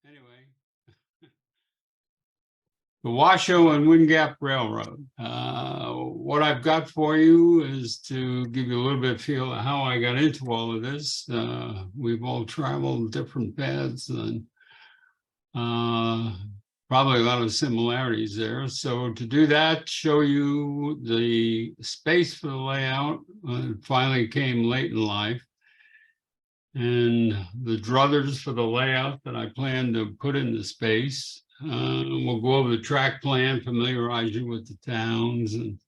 Anyway, the Washo and WindGapp Railroad. What I've got for you is to give you a little bit of feel of how I got into all of this. We've all traveled different paths and probably a lot of similarities there. So to do that, show you the space for the layout. It finally came late in life. And the druthers for the layout that I plan to put in the space. We'll go over the track plan, familiarize you with the towns and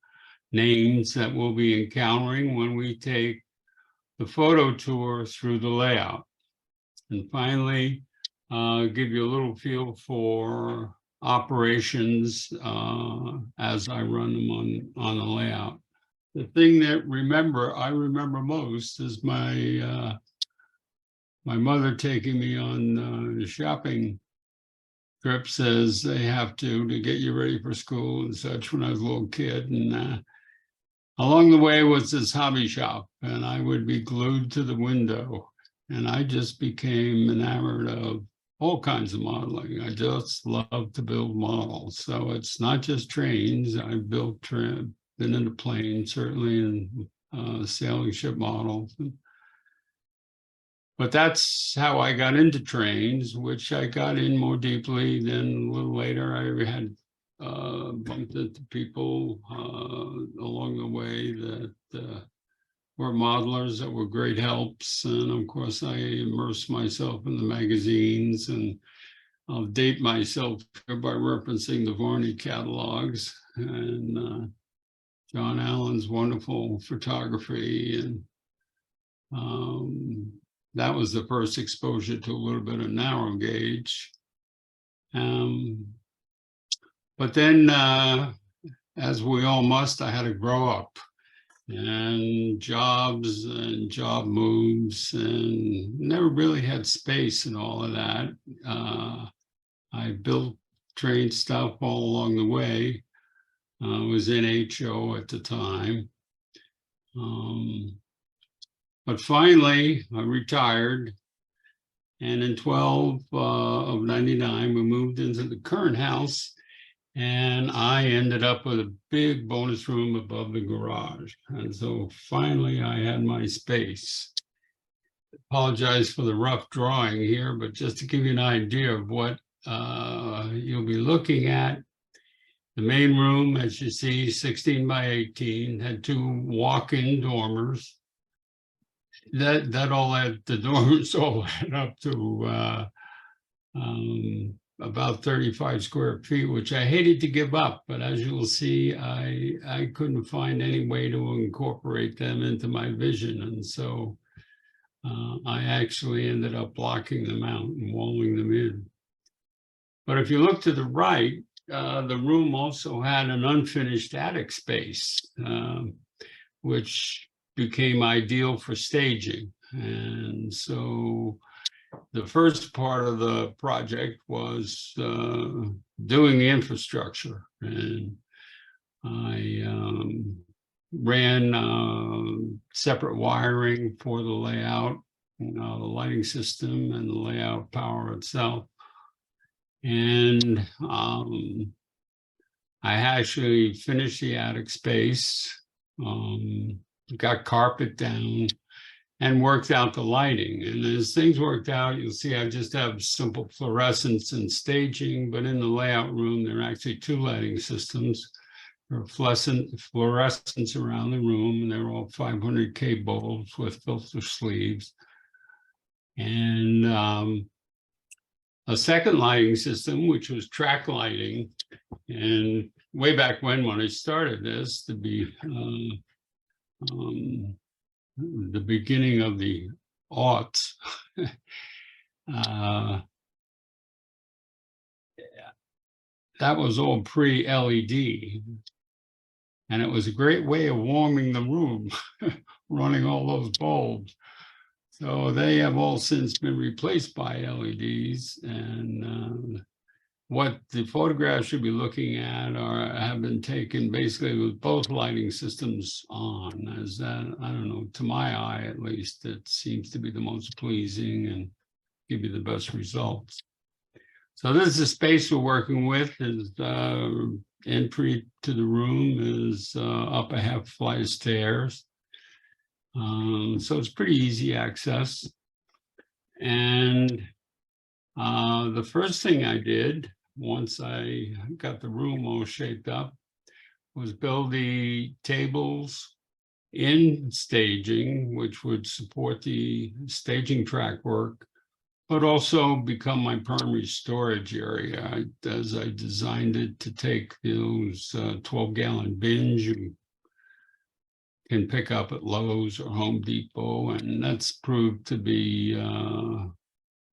names that we'll be encountering when we take the photo tour through the layout. And finally, give you a little feel for operations as I run them on the layout. The thing that I remember most is my mother taking me on shopping trips as they have to get you ready for school and such when I was a little kid. And along the way was this hobby shop, and I would be glued to the window. And I just became enamored of all kinds of modeling. I just love to build models. So it's not just trains. I've built been into planes, certainly in sailing ship models. But that's how I got into trains, which I got in more deeply. Then a little later, I had bumped into people along the way that were modelers that were great helps. And of course, I immersed myself in the magazines, and I'll date myself by referencing the Varney catalogs and John Allen's wonderful photography. And that was the first exposure to a little bit of narrow gauge. But then, as we all must, I had to grow up, and jobs and job moves, and never really had space and all of that. I built train stuff all along the way. I was in HO at the time. But finally, I retired, and in 12 of 99, we moved into the current house, and I ended up with a big bonus room above the garage. And so finally, I had my space. Apologize for the rough drawing here, but just to give you an idea of what you'll be looking at, the main room, as you see, 16 by 18, had 2 walk-in dormers. That all had, the dormers all add up to about 35 square feet, which I hated to give up, but as you will see, I couldn't find any way to incorporate them into my vision. And so I actually ended up blocking them out and walling them in. But if you look to the right, the room also had an unfinished attic space, which became ideal for staging. And so the first part of the project was doing the infrastructure. And I ran separate wiring for the layout, the lighting system and the layout power itself. And I actually finished the attic space, got carpet down, and worked out the lighting. And as things worked out, you'll see I just have simple fluorescence and staging, but in the layout room, there are actually 2 lighting systems. There are fluorescence around the room, and they're all 500K bulbs with filter sleeves. And a second lighting system, which was track lighting. And way back when I started this, to be the beginning of the aughts, that was all pre-LED. And it was a great way of warming the room, running all those bulbs. So they have all since been replaced by LEDs. And what the photographs should be looking at have been taken basically with both lighting systems on, as that, I don't know, to my eye at least, it seems to be the most pleasing and give you the best results. So this is the space we're working with. Is entry to the room is up a half flight of stairs. So it's pretty easy access. And the first thing I did once I got the room all shaped up was build the tables in staging, which would support the staging track work, but also become my primary storage area, as I designed it to take those 12-gallon bins you can pick up at Lowe's or Home Depot, and that's proved to be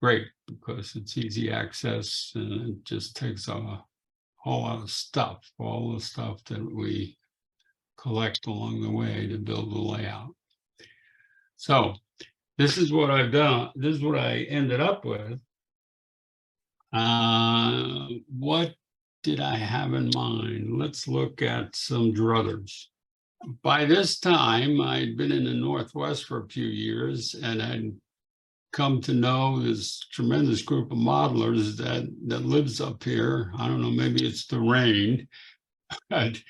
great because it's easy access and it just takes a whole lot of stuff, all the stuff that we collect along the way to build the layout. So this is what I've done. This is what I ended up with. What did I have in mind? Let's look at some druthers. By this time, I'd been in the Northwest for a few years, and I'd come to know this tremendous group of modelers that lives up here. I don't know, maybe it's the rain, but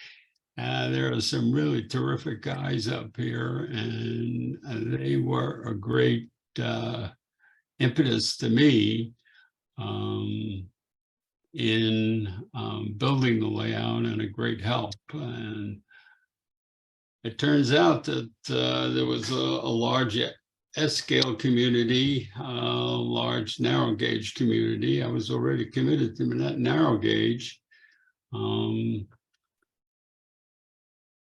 there are some really terrific guys up here, and they were a great impetus to me in building the layout, and a great help. And it turns out that there was a large S-scale community, large narrow gauge community. I was already committed to that narrow gauge.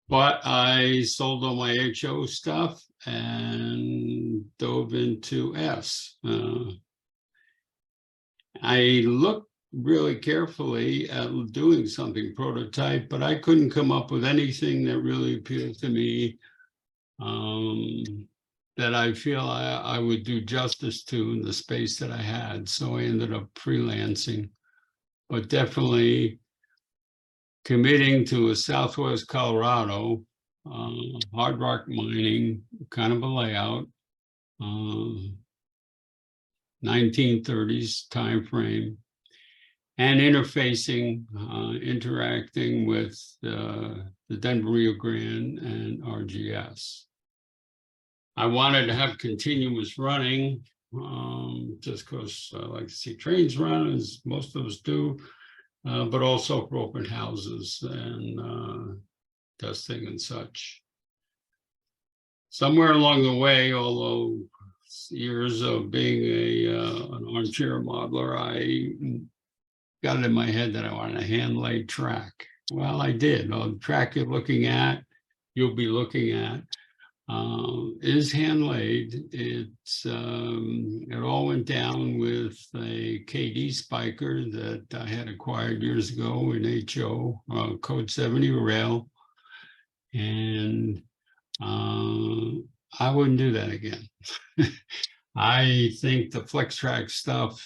But I sold all my HO stuff and dove into S. I looked really carefully at doing something prototype, but I couldn't come up with anything that really appealed to me, that I feel I would do justice to in the space that I had. So I ended up freelancing, but definitely committing to a Southwest Colorado, hard rock mining kind of a layout, 1930s time frame, and interfacing, interacting with the Denver Rio Grande and RGS. I wanted to have continuous running, just because I like to see trains run, as most of us do, but also for open houses and testing and such. Somewhere along the way, although years of being an armchair modeler, I got it in my head that I wanted a hand-laid track. Well, I did. The track you'll be looking at, is hand-laid. It's it all went down with a KD spiker that I had acquired years ago in HO, code 70 rail, and I wouldn't do that again. I think the flex track stuff,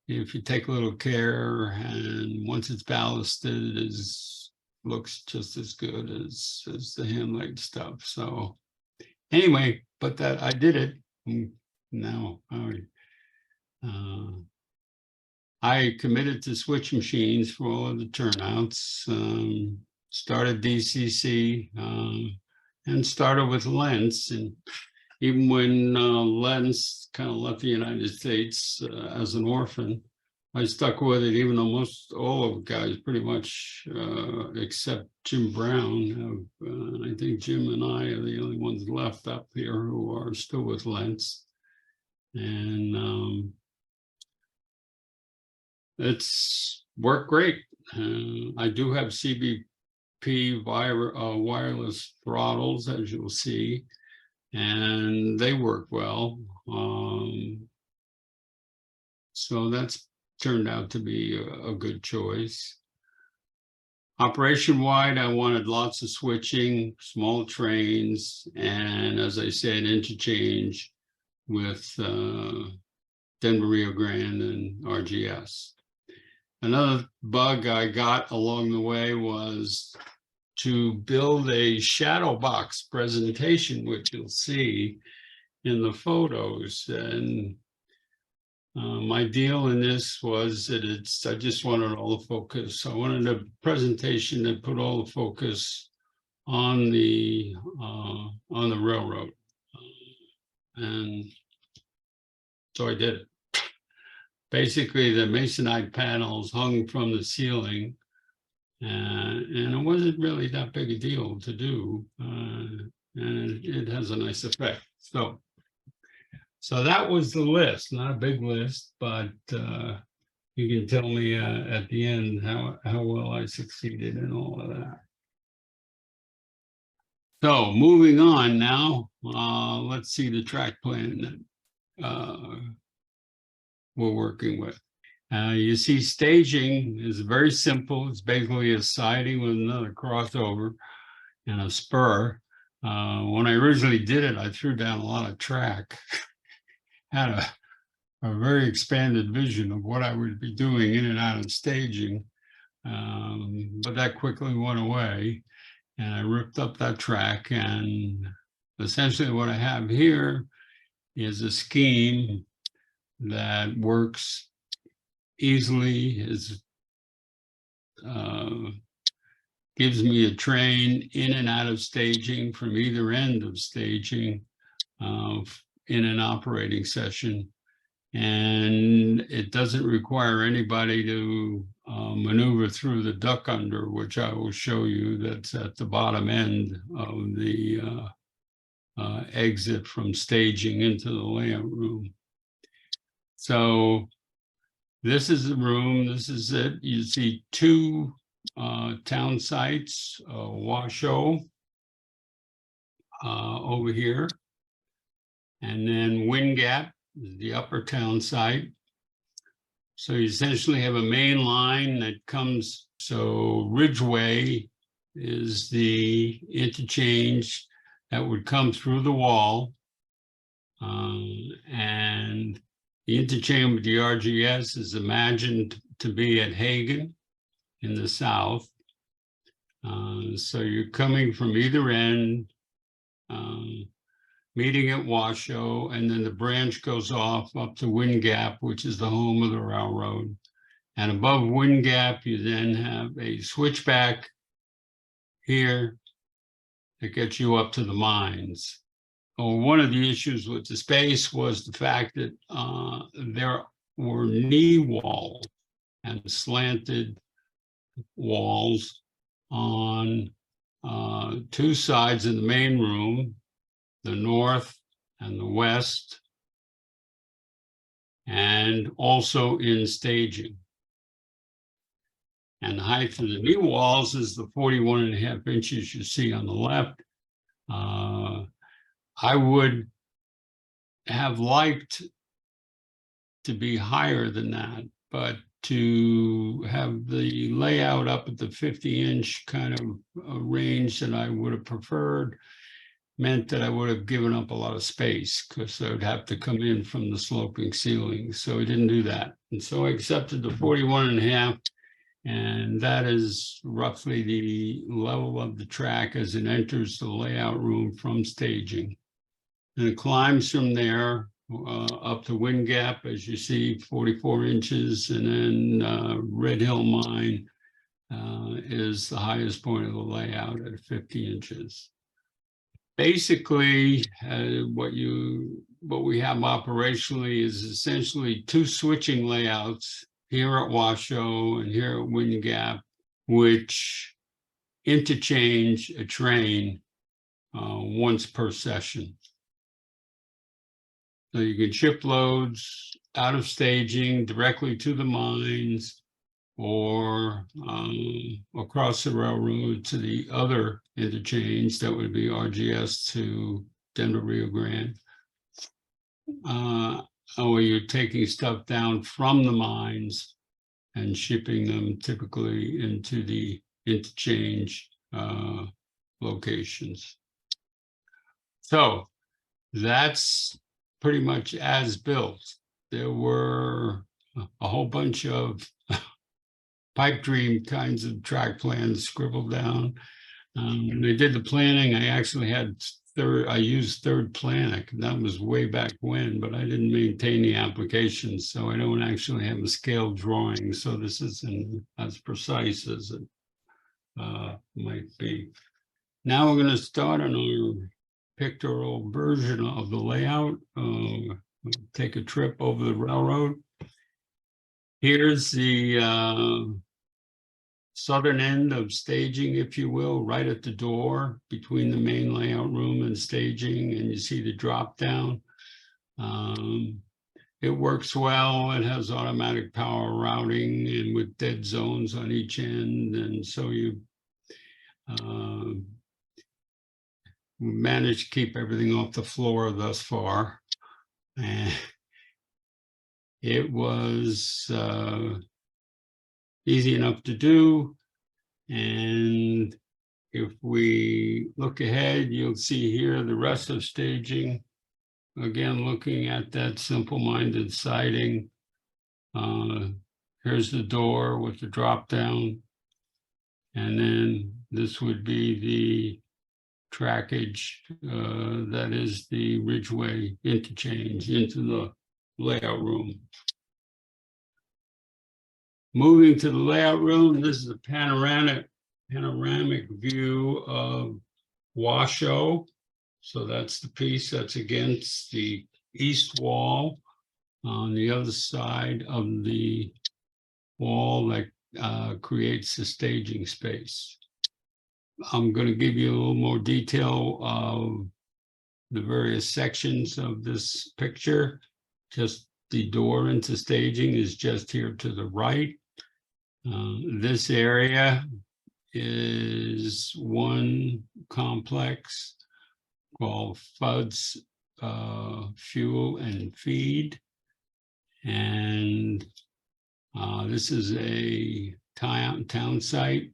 if you take a little care, and once it's ballasted, looks just as good as the hand-laid stuff. So anyway, but that I did it. Now I committed to switch machines for all of the turnouts, started DCC, and started with Lens. And even when Lens kind of left the United States as an orphan, I stuck with it, even though all of the guys pretty much, except Jim Brown, I think Jim and I are the only ones left up here who are still with Lens. And it's worked great. I do have CBP wireless throttles, as you'll see, and they work well. So that's turned out to be a good choice. Operation-wide, I wanted lots of switching, small trains, and as I said, interchange with Denver Rio Grande and RGS. Another bug I got along the way was to build a shadow box presentation, which you'll see in the photos. And My deal in this was that I just wanted all the focus. I wanted a presentation that put all the focus on the railroad. And so I did it. Basically, the masonite panels hung from the ceiling, and it wasn't really that big a deal to do, and it has a nice effect. So that was the list, not a big list, but you can tell me at the end how well I succeeded in all of that. So moving on now, let's see the track plan that we're working with. You see staging is very simple. It's basically a siding with another crossover and a spur. When I originally did it, I threw down a lot of track. Had a very expanded vision of what I would be doing in and out of staging. But that quickly went away, and I ripped up that track. And essentially what I have here is a scheme that works easily, gives me a train in and out of staging from either end of staging in an operating session. And it doesn't require anybody to maneuver through the duck under, which I will show you. That's at the bottom end of the exit from staging into the layout room. So this is the room. This is it. You see two town sites, Washo over here, and then WindGapp, the upper town site. So you essentially have a main line that comes, so Ridgeway is the interchange that would come through the wall, and the interchange with the RGS is imagined to be at Hagen in the south. So you're coming from either end, meeting at Washo, and then the branch goes off up to WindGapp, which is the home of the railroad. And above WindGapp, you then have a switchback here that gets you up to the mines. One of the issues with the space was the fact that there were knee walls and slanted walls on two sides of the main room, the north and the west, and also in staging. And the height of the knee walls is the 41.5 inches you see on the left. I would have liked to be higher than that, but to have the layout up at the 50-inch kind of range that I would have preferred meant that I would have given up a lot of space, because I would have to come in from the sloping ceiling. So I didn't do that. And so I accepted the 41.5, and that is roughly the level of the track as it enters the layout room from staging. And it climbs from there up to WindGapp, as you see, 44 inches, and then Red Hill Mine is the highest point of the layout at 50 inches. Basically, what we have operationally is essentially two switching layouts here at Washo and here at WindGapp, which interchange a train once per session. So you can ship loads out of staging directly to the mines, or across the railroad to the other interchange that would be RGS to Denver Rio Grande. Or you're taking stuff down from the mines and shipping them typically into the interchange locations. So that's pretty much as built. There were a whole bunch of pipe dream kinds of track plans scribbled down. When they did the planning, I actually had I used Third Planet. That was way back when, but I didn't maintain the application, so I don't actually have a scale drawing. So this isn't as precise as it might be. Now we're going to start on our pictorial version of the layout. Take a trip over the railroad. Here's the southern end of staging, if you will, right at the door between the main layout room and staging, and you see the drop down. It works well. It has automatic power routing and with dead zones on each end, and so you managed to keep everything off the floor thus far. And it was easy enough to do. And if we look ahead, you'll see here the rest of staging. Again, looking at that simple-minded siding. Here's the door with the drop down. And then this would be the trackage, that is the Ridgeway interchange into the layout room. Moving to the layout room, this is a panoramic view of Washo. So that's the piece that's against the east wall on the other side of the wall that creates the staging space. I'm going to give you a little more detail of the various sections of this picture. Just the door into staging is just here to the right. This area is one complex called FUD's Fuel and Feed. And this is a town site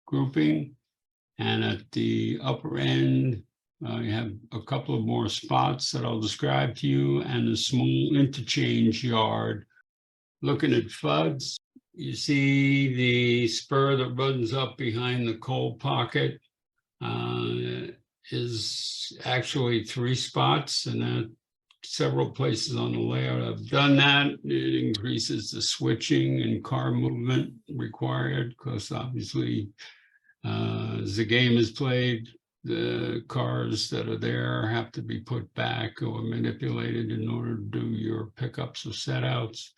grouping. And at the upper end, you have a couple of more spots that I'll describe to you, and a small interchange yard. Looking at FUD's, you see the spur that runs up behind the coal pocket is actually 3 spots, and several places on the layout I've done that. It increases the switching and car movement required, because obviously as the game is played, the cars that are there have to be put back or manipulated in order to do your pickups or setouts.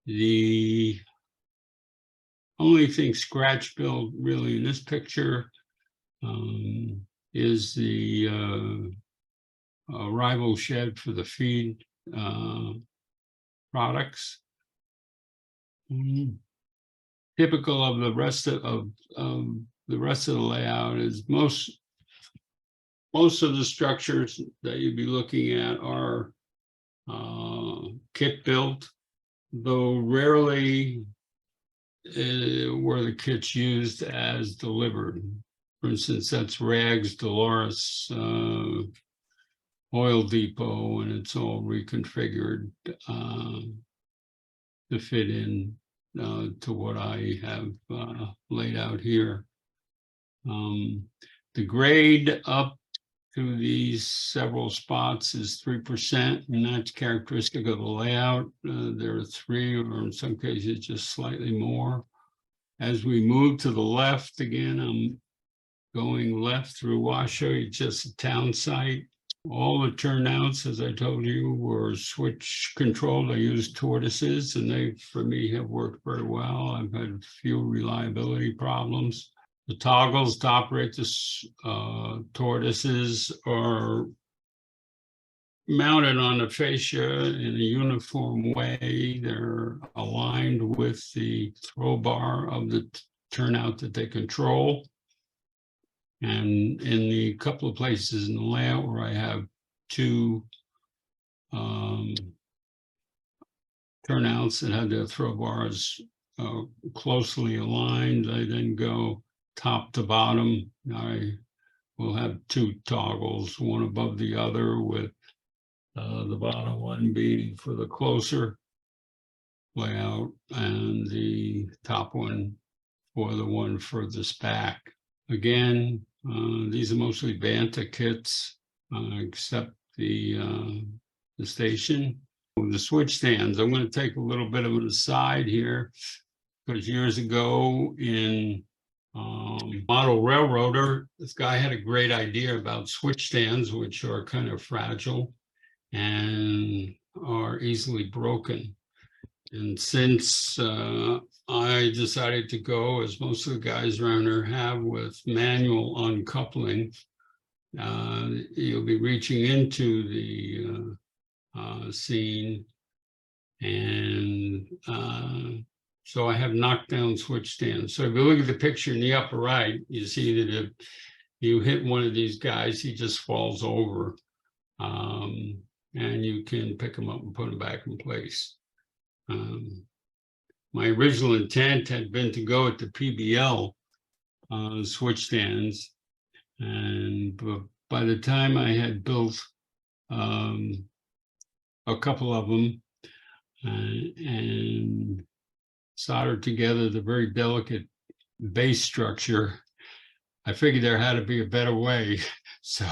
The only thing scratch built really in this picture is the arrival shed for the feed products. Typical of the rest of the layout is most of the structures that you'd be looking at are kit built, though rarely were the kits used as delivered. For instance, that's Rags Dolores oil depot, and it's all reconfigured to fit in to what I have laid out here. The grade up to these several spots is 3%, and that's characteristic of the layout. There are 3, or in some cases just slightly more. As we move to the left, again, I'm going left through Washo. It's just a town site. All the turnouts, as I told you, were switch controlled. I used tortoises, and they, for me, have worked very well. I've had few reliability problems. The toggles to operate the tortoises are mounted on the fascia in a uniform way. They're aligned with the throw bar of the turnout that they control. And in the couple of places in the layout where I have 2 turnouts that have their throw bars closely aligned, I then go top to bottom. I will have 2 toggles, one above the other, with the bottom one being for the closer layout and the top one for the one furthest back. Again, these are mostly Banta kits, except the station. The switch stands, I'm going to take a little bit of an aside here, because years ago in Model Railroader, this guy had a great idea about switch stands, which are kind of fragile and are easily broken. And since I decided to go, as most of the guys around here have, with manual uncoupling, you'll be reaching into the scene. And so I have knockdown switch stands. So if you look at the picture in the upper right, you see that if you hit one of these guys, he just falls over. And you can pick them up and put them back in place. My original intent had been to go at the PBL switch stands, and by the time I had built a couple of them and soldered together the very delicate base structure, I figured there had to be a better way, so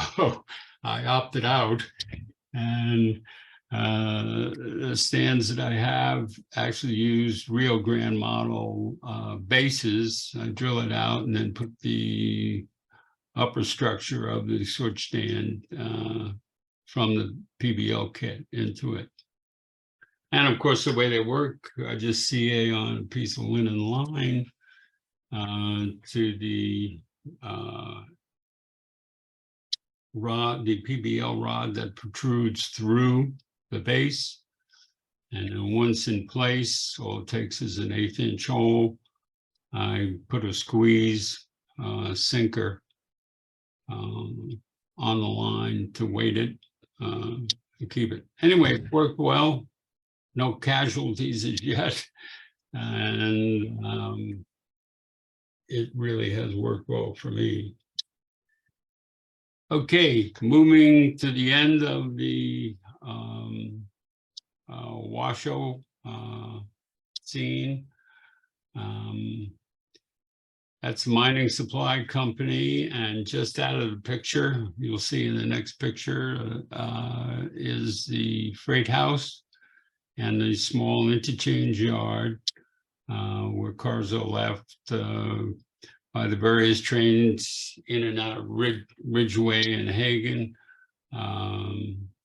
I opted out. And the stands that I have actually use Rio Grande model bases. I drill it out and then put the upper structure of the switch stand from the PBL kit into it. And of course, the way they work, I just CA on a piece of linen line to the rod, the PBL rod that protrudes through the base. And then once in place, all it takes is an 1/8 inch hole. I put a squeeze sinker on the line to weight it and keep it. Anyway, it worked well. No casualties as yet. And it really has worked well for me. Okay, moving to the end of the Washo scene. That's a mining supply company, and just out of the picture, you'll see in the next picture, is the freight house and the small interchange yard where cars are left by the various trains in and out of Ridgeway and Hagen,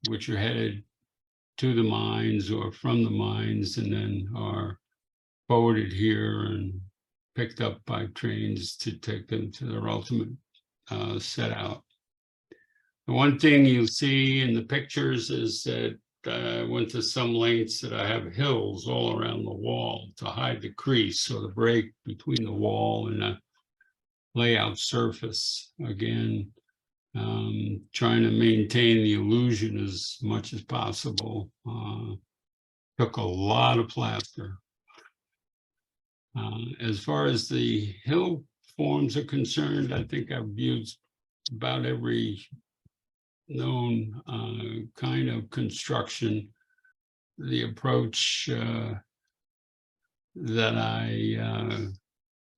which are headed to the mines or from the mines, and then are forwarded here and picked up by trains to take them to their ultimate set out. The one thing you'll see in the pictures is that I went to some lengths that I have hills all around the wall to hide the crease, or the break between the wall and the layout surface. Again, trying to maintain the illusion as much as possible. Took a lot of plaster. As far as the hill forms are concerned, I think I've used about every known kind of construction. The approach that I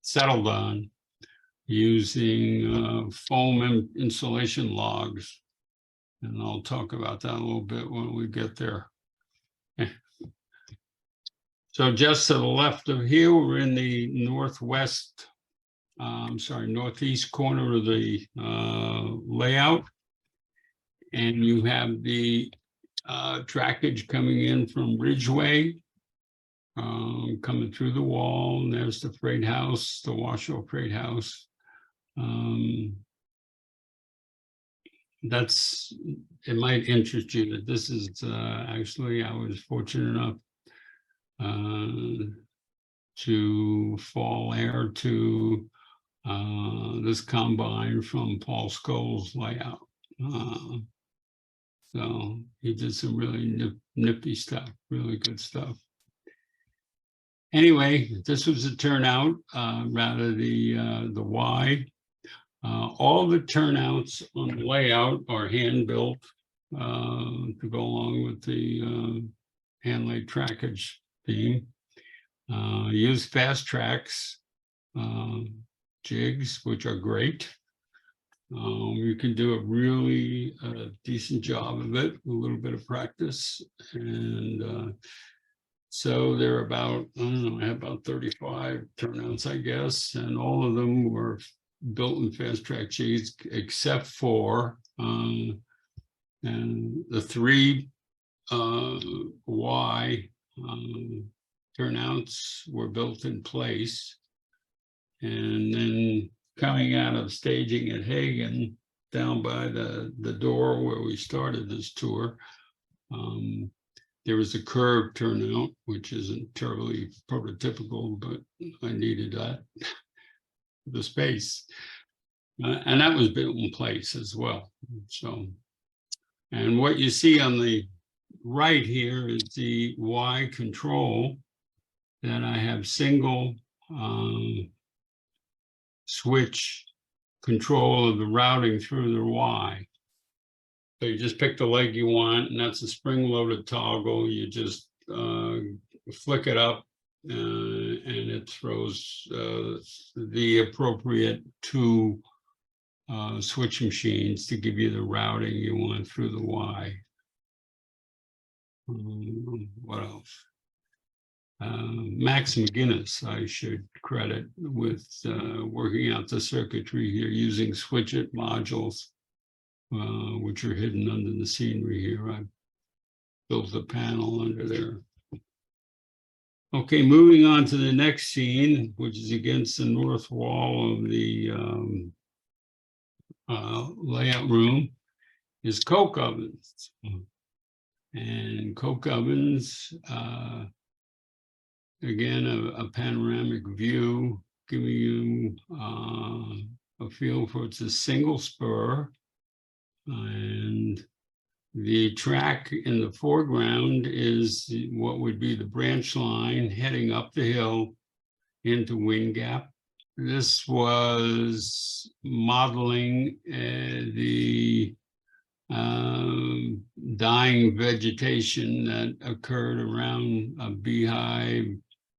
settled on using foam insulation logs, and I'll talk about that a little bit when we get there. So just to the left of here, we're in the northeast corner of the layout. And you have the trackage coming in from Ridgeway, coming through the wall, and there's the freight house, the Washo freight house. It might interest you that this is actually, I was fortunate enough to fall heir to this combine from Paul Scholl's layout. So he did some really nippy stuff, really good stuff. Anyway, this was a turnout, rather the Y. All the turnouts on the layout are hand-built to go along with the Hanley trackage theme. Use fast tracks jigs, which are great. You can do a really decent job of it, a little bit of practice. And so there are about, I don't know, I have about 35 turnouts, I guess, and all of them were built in fast track jigs, except for and the 3 Y turnouts were built in place. And then coming out of staging at Hagen, down by the door where we started this tour, there was a curved turnout, which isn't terribly prototypical, but I needed that, the space. And that was built in place as well. So, and what you see on the right here is the Y control that I have single switch control of the routing through the Y. So you just pick the leg you want, and that's a spring-loaded toggle. You just flick it up, and it throws the appropriate 2 switch machines to give you the routing you want through the Y. What else? Max McGinnis, I should credit with working out the circuitry here using switch-it modules, which are hidden under the scenery here. I built a panel under there. Okay, moving on to the next scene, which is against the north wall of the layout room, is coke ovens. And coke ovens, again, a panoramic view, giving you a feel for it's a single spur. And the track in the foreground is what would be the branch line heading up the hill into WindGapp. This was modeling the dying vegetation that occurred around a beehive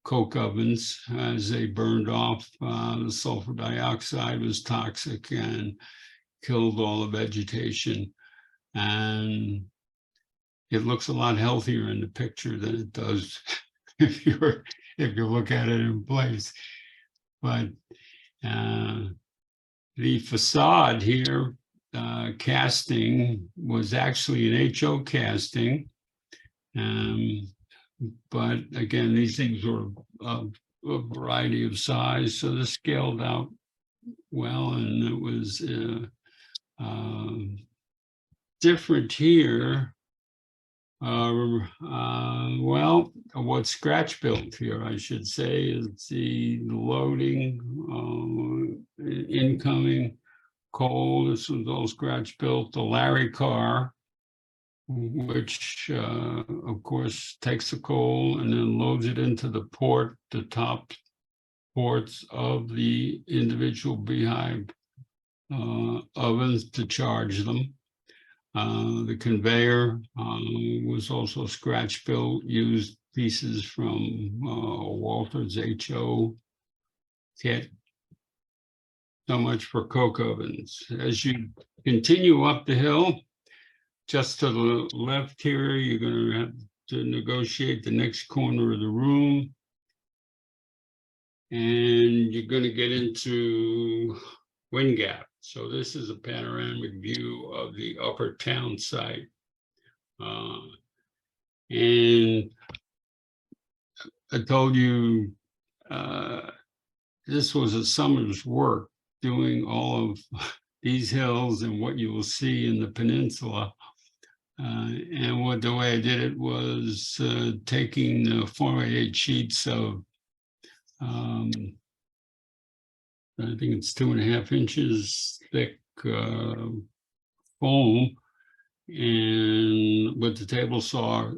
coke ovens as they burned off. The sulfur dioxide was toxic and killed all the vegetation. And it looks a lot healthier in the picture than it does if you look at it in place. But the facade here, casting, was actually an HO casting. But again, these things were of a variety of size, so this scaled out well, and it was different here. Well, what's scratch built here, I should say, is the loading, incoming coal. This was all scratch built. The Larry car, which of course takes the coal and then loads it into the top ports of the individual beehive ovens to charge them. The conveyor was also scratch built, used pieces from Walther's HO kit. So much for coke ovens. As you continue up the hill, just to the left here, you're going to have to negotiate the next corner of the room. And you're going to get into WindGapp. So this is a panoramic view of the upper town site. And I told you this was a summer's work doing all of these hills and what you will see in the peninsula. And the way I did it was taking the 4x8 sheets of I think it's 2.5 inches thick foam, and with the table saw,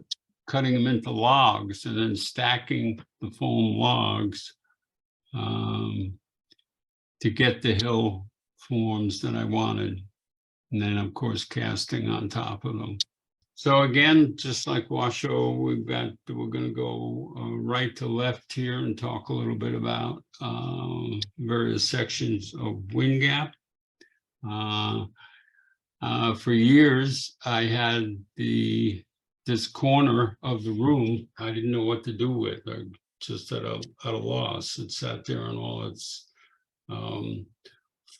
cutting them into logs and then stacking the foam logs to get the hill forms that I wanted. And then, of course, casting on top of them. So again, just like Washo, we're going to go right to left here and talk a little bit about various sections of WindGapp. For years, I had this corner of the room I didn't know what to do with. I just at a loss. It sat there in all its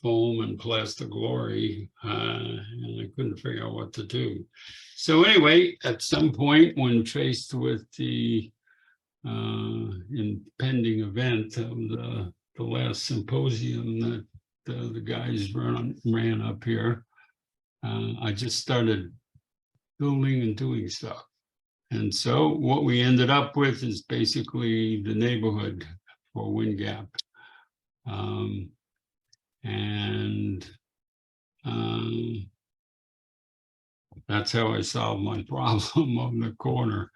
foam and plastic glory, and I couldn't figure out what to do. So anyway, at some point, when faced with the impending event of the last symposium that the guys ran up here, I just started building and doing stuff. And so what we ended up with is basically the neighborhood for WindGapp. That's how I solved my problem on the corner.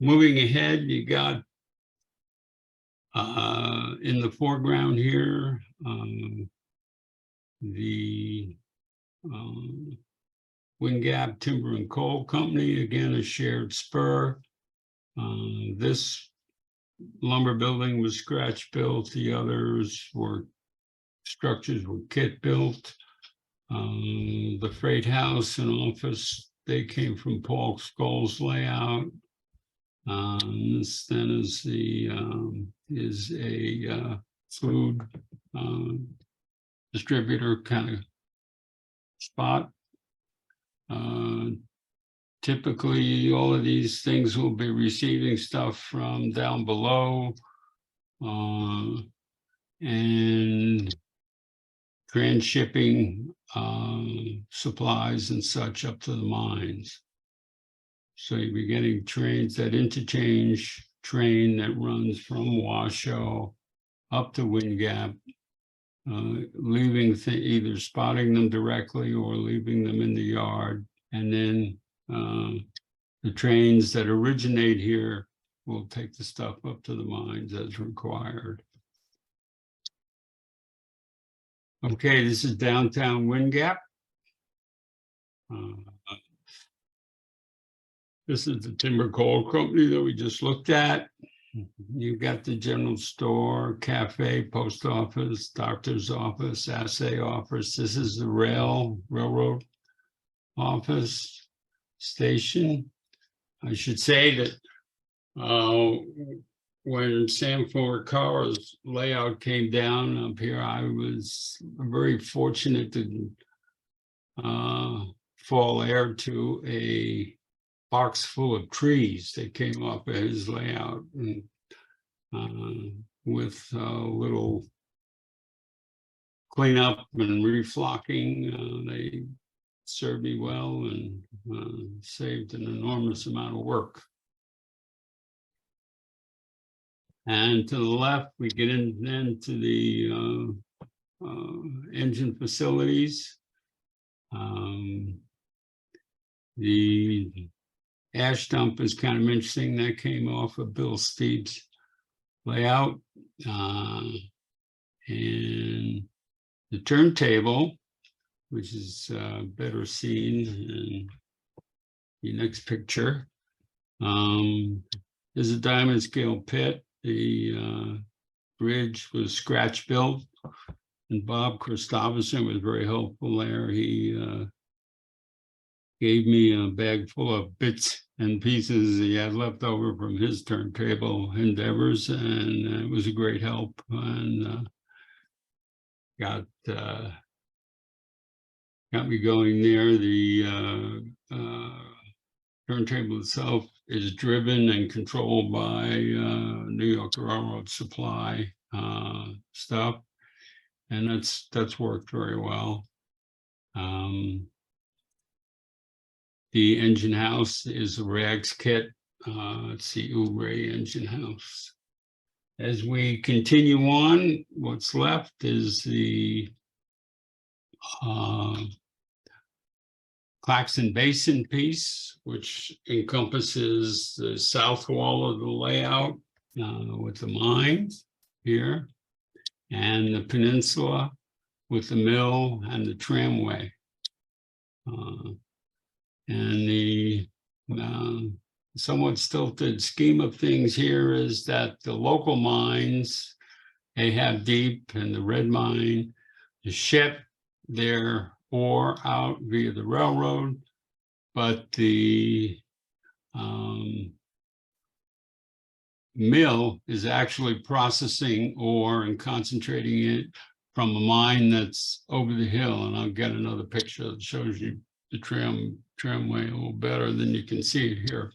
Moving ahead, you got in the foreground here, the WindGapp Timber and Coal Company, again, a shared spur. This lumber building was scratch built. The others were structures were kit built. The freight house and office, they came from Paul Scholl's layout. This then is a food distributor kind of spot. Typically, all of these things will be receiving stuff from down below and transshipping supplies and such up to the mines. So you'll be getting trains, that interchange train that runs from Washo up to WindGapp, leaving either spotting them directly or leaving them in the yard. And then the trains that originate here will take the stuff up to the mines as required. Okay, this is downtown WindGapp. This is the timber coal company that we just looked at. You've got the general store, cafe, post office, doctor's office, assay office. This is the railroad office station. I should say that when Sam Furukawa's layout came down up here, I was very fortunate to fall heir to a box full of trees that came off of his layout, and with a little cleanup and reflocking, they served me well and saved an enormous amount of work. And to the left, we get into the engine facilities. The ash dump is kind of interesting. That came off of Bill Steve's layout. And the turntable, which is better seen in the next picture, is a diamond scale pit. The bridge was scratch built, and Bob Christopherson was very helpful there. He gave me a bag full of bits and pieces he had left over from his turntable endeavors, and it was a great help, and got me going there. The turntable itself is driven and controlled by New York Railroad supply stuff, and that's worked very well. The engine house is a rags kit. It's the Ray engine house. As we continue on, what's left is the Claxon Basin piece, which encompasses the south wall of the layout with the mines here, and the peninsula with the mill and the tramway. And the somewhat stilted scheme of things here is that the local mines, they have Deep and the Red Mine, to ship their ore out via the railroad, but the mill is actually processing ore and concentrating it from a mine that's over the hill. And I'll get another picture that shows you the tramway a little better than you can see it here.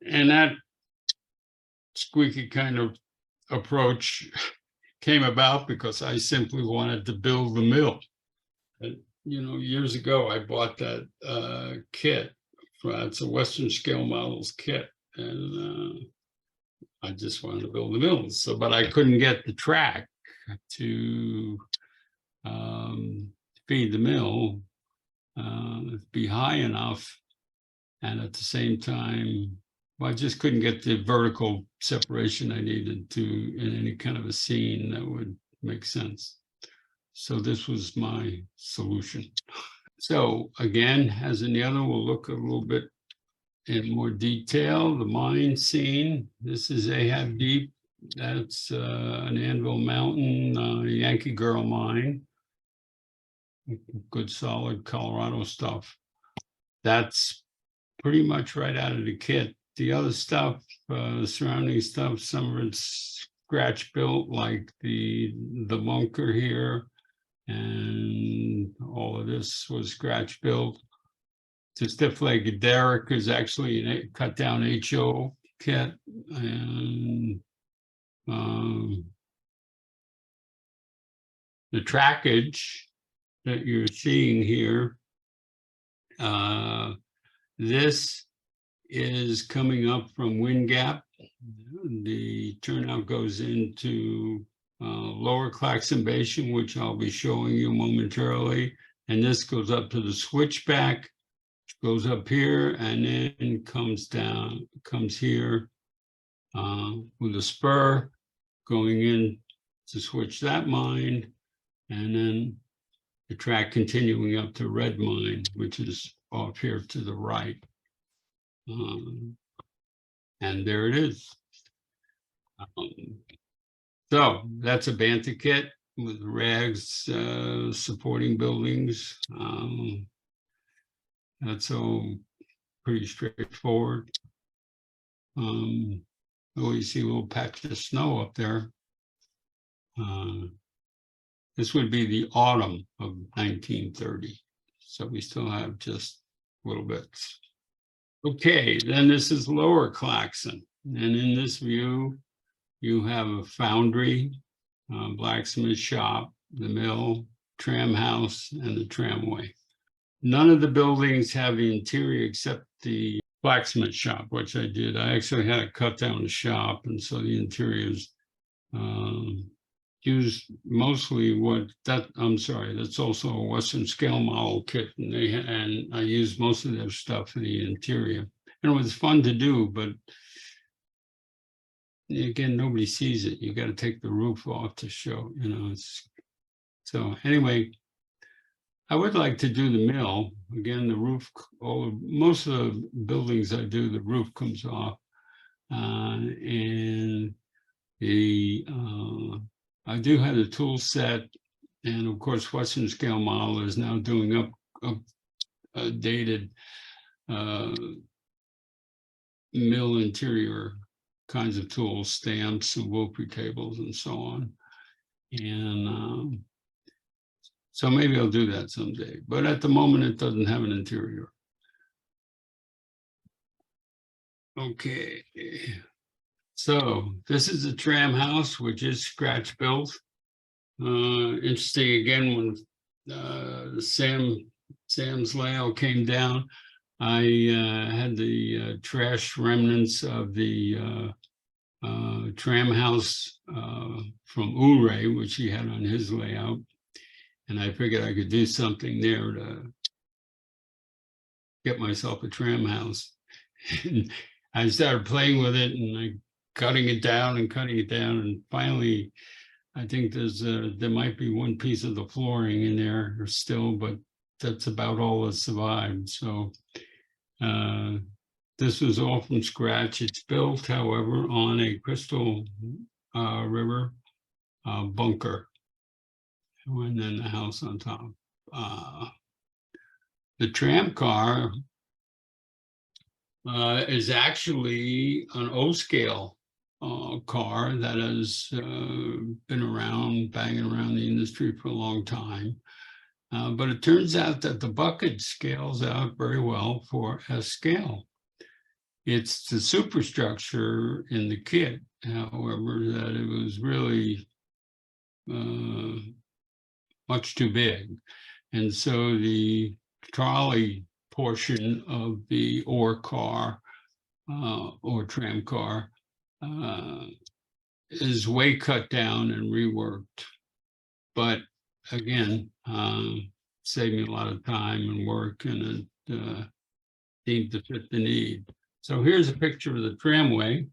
And that squeaky kind of approach came about because I simply wanted to build the mill. You know, years ago, I bought that kit. It's a Western Scale Models kit. And I just wanted to build the mill. So, but I couldn't get the track to feed the mill, be high enough. And at the same time, well, I just couldn't get the vertical separation I needed to in any kind of a scene that would make sense. So this was my solution. So again, as in the other, we'll look a little bit in more detail. The mine scene. This is Ahab Deep. That's an Anvil Mountain Yankee Girl mine. Good solid Colorado stuff. That's pretty much right out of the kit. The other stuff, surrounding stuff, some of it's scratch built, like the bunker here, and all of this was scratch built. The stiff-legged derrick is actually a cut down HO kit, and the trackage that you're seeing here, this is coming up from WindGapp. The turnout goes into Lower Claxon Basin, which I'll be showing you momentarily, and this goes up to the switchback, goes up here, and then comes down, comes here with a spur going in to switch that mine, and then the track continuing up to Red Mine, which is off here to the right. And there it is. So that's a Bantha kit with rags supporting buildings. That's all pretty straightforward. Oh, you see a little patch of snow up there. This would be the autumn of 1930. So we still have just little bits. Okay, then this is Lower Claxon. And in this view, you have a foundry, blacksmith shop, the mill, tram house, and the tramway. None of the buildings have the interior except the blacksmith shop, which I did. I actually had to cut down the shop, and so the interiors used mostly that's also a Western Scale Model kit, and I used most of their stuff for the interior. And it was fun to do, but again, nobody sees it. You got to take the roof off to show, you know. So anyway, I would like to do the mill. Again, the roof, most of the buildings I do, the roof comes off. And I do have the tool set. And of course, Western Scale Model is now doing updated mill interior kinds of tools, stamps and Wilpry tables and so on. And so maybe I'll do that someday, but at the moment it doesn't have an interior. Okay, so this is a tram house, which is scratch built. Interesting again, when Sam's layout came down, I had the trash remnants of the tram house from Uray, which he had on his layout. And I figured I could do something there to get myself a tram house. And I started playing with it and cutting it down. And finally, I think there might be one piece of the flooring in there still, but that's about all that survived. So this was all from scratch. It's built, however, on a Crystal River bunker, and then the house on top. The tram car is actually an O-scale car that has been around, banging around the industry for a long time. But it turns out that the bucket scales out very well for S-scale. It's the superstructure in the kit, however, that it was really much too big. And so the trolley portion of the ore car or tram car is way cut down and reworked. But again, saved me a lot of time and work, and it seemed to fit the need. So here's a picture of the tramway.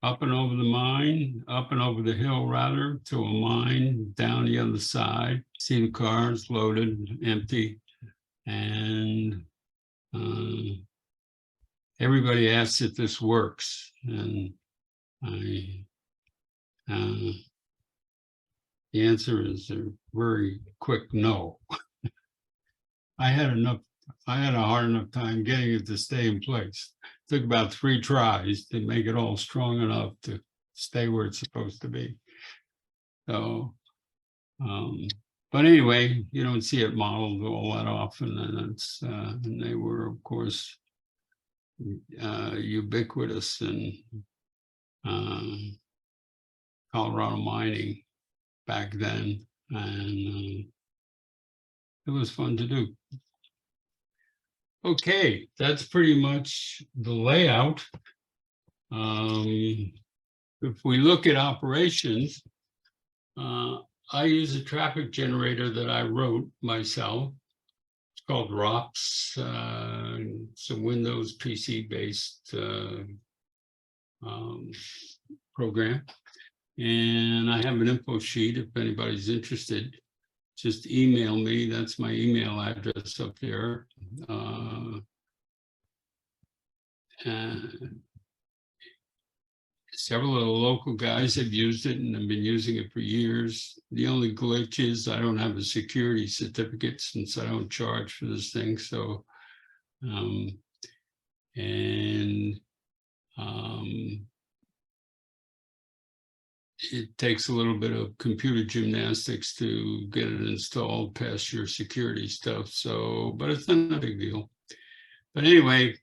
Up and over the mine, up and over the hill rather, to a mine down the other side. See the cars loaded, empty, and everybody asks if this works, and the answer is a very quick no. I had a hard enough time getting it to stay in place. It took about 3 tries to make it all strong enough to stay where it's supposed to be. So, but anyway, you don't see it modeled all that often, and it's and they were, of course, ubiquitous in Colorado mining back then, and it was fun to do. Okay, that's pretty much the layout. If we look at operations, I use a traffic generator that I wrote myself. It's called ROPS. It's a Windows PC-based program. And I have an info sheet if anybody's interested. Just email me. That's my email address up there. Several of the local guys have used it and have been using it for years. The only glitch is I don't have a security certificate since I don't charge for this thing. So, it takes a little bit of computer gymnastics to get it installed past your security stuff. So, but it's not a big deal. But anyway,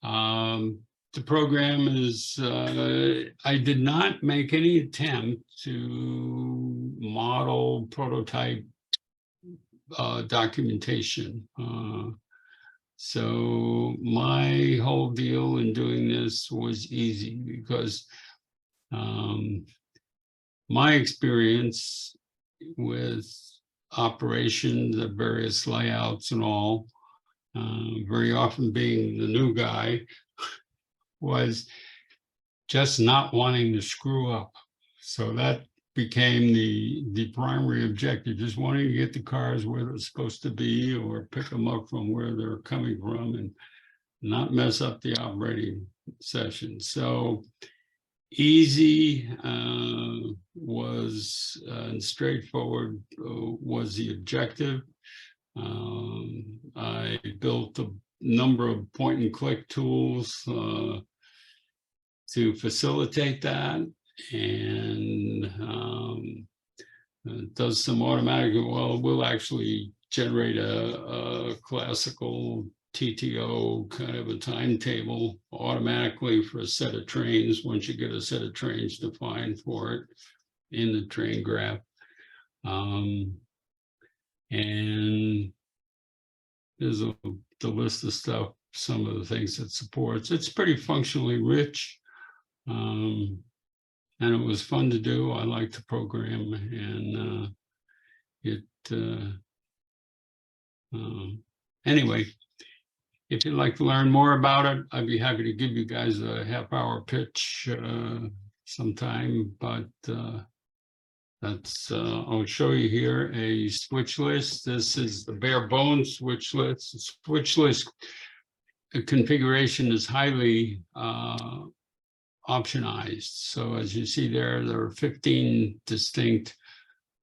the program is, I did not make any attempt to model prototype documentation. So my whole deal in doing this was easy because my experience with operations at various layouts and all, very often being the new guy, was just not wanting to screw up. So that became the primary objective, just wanting to get the cars where they're supposed to be or pick them up from where they're coming from and not mess up the operating session. So easy was straightforward was the objective. I built a number of point and click tools to facilitate that, and it does some automatic. Well, we'll actually generate a classical TTO kind of a timetable automatically for a set of trains once you get a set of trains defined for it in the train graph. And there's the list of stuff, some of the things it supports. It's pretty functionally rich, and it was fun to do. I like the program, and anyway, if you'd like to learn more about it, I'd be happy to give you guys a half-hour pitch sometime, but That's, I'll show you here a switch list. This is the bare bones switch list. Switch list configuration is highly optionized. So as you see there are 15 distinct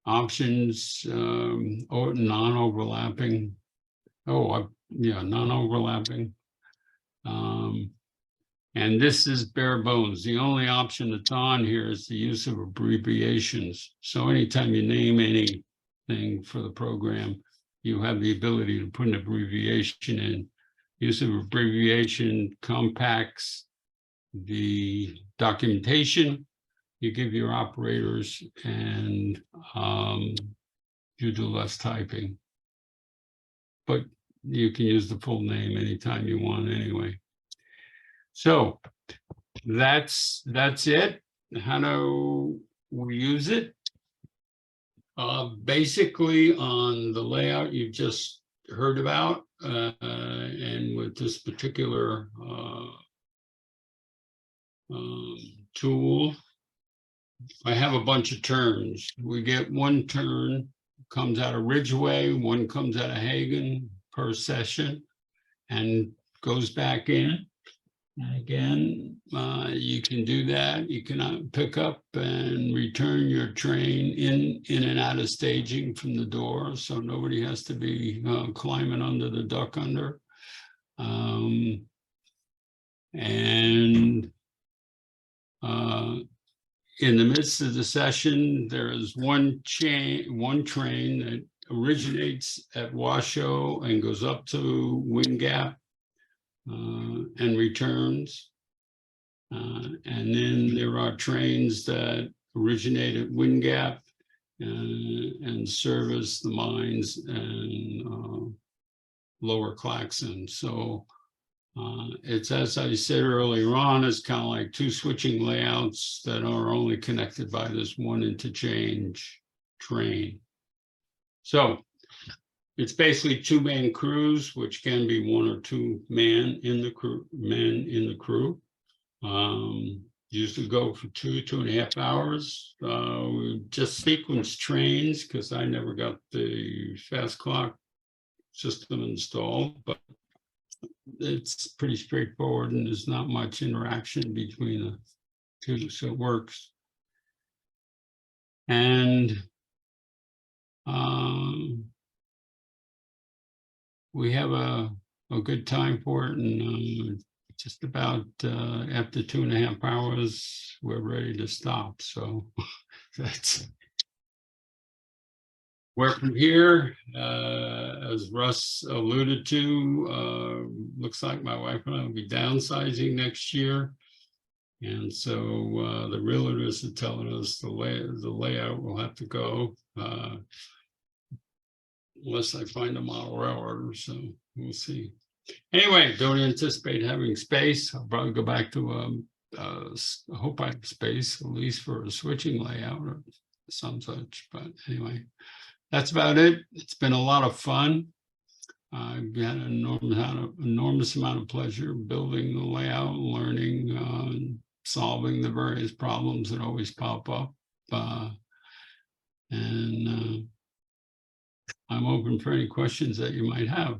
options, non-overlapping. Non-overlapping. And this is bare bones. The only option that's on here is the use of abbreviations. So anytime you name anything for the program, you have the ability to put an abbreviation in. Use of abbreviation compacts the documentation you give your operators, and you do less typing. But you can use the full name anytime you want anyway. So that's it. How do we use it? Basically on the layout you just heard about, and with this particular tool, I have a bunch of turns. We get one turn comes out of Ridgeway, one comes out of Hagen per session, and goes back in. And again, you can do that. You can pick up and return your train in and out of staging from the door, so nobody has to be climbing under the duck under. In the midst of the session, there is one train that originates at Washo and goes up to WindGapp and returns. And then there are trains that originate at WindGapp and service the mines and Lower Claxon. So it's, as I said earlier on, it's kind of like two switching layouts that are only connected by this one interchange train. So it's basically two-man crews, which can be one or two men in the crew. Usually go for 2.5 hours. We just sequence trains because I never got the fast clock system installed, but it's pretty straightforward and there's not much interaction between the two, so it works. And we have a good time for it, and just about after 2.5 hours, we're ready to stop. So that's where from here, as Russ alluded to, looks like my wife and I will be downsizing next year. And so the realtors are telling us the layout will have to go, unless I find a model railroad, so we'll see. Anyway, don't anticipate having space. I'll probably go back to I hope I have space, at least for a switching layout or some such. But anyway, that's about it. It's been a lot of fun. I've had an enormous amount of pleasure building the layout, learning, solving the various problems that always pop up. And I'm open for any questions that you might have.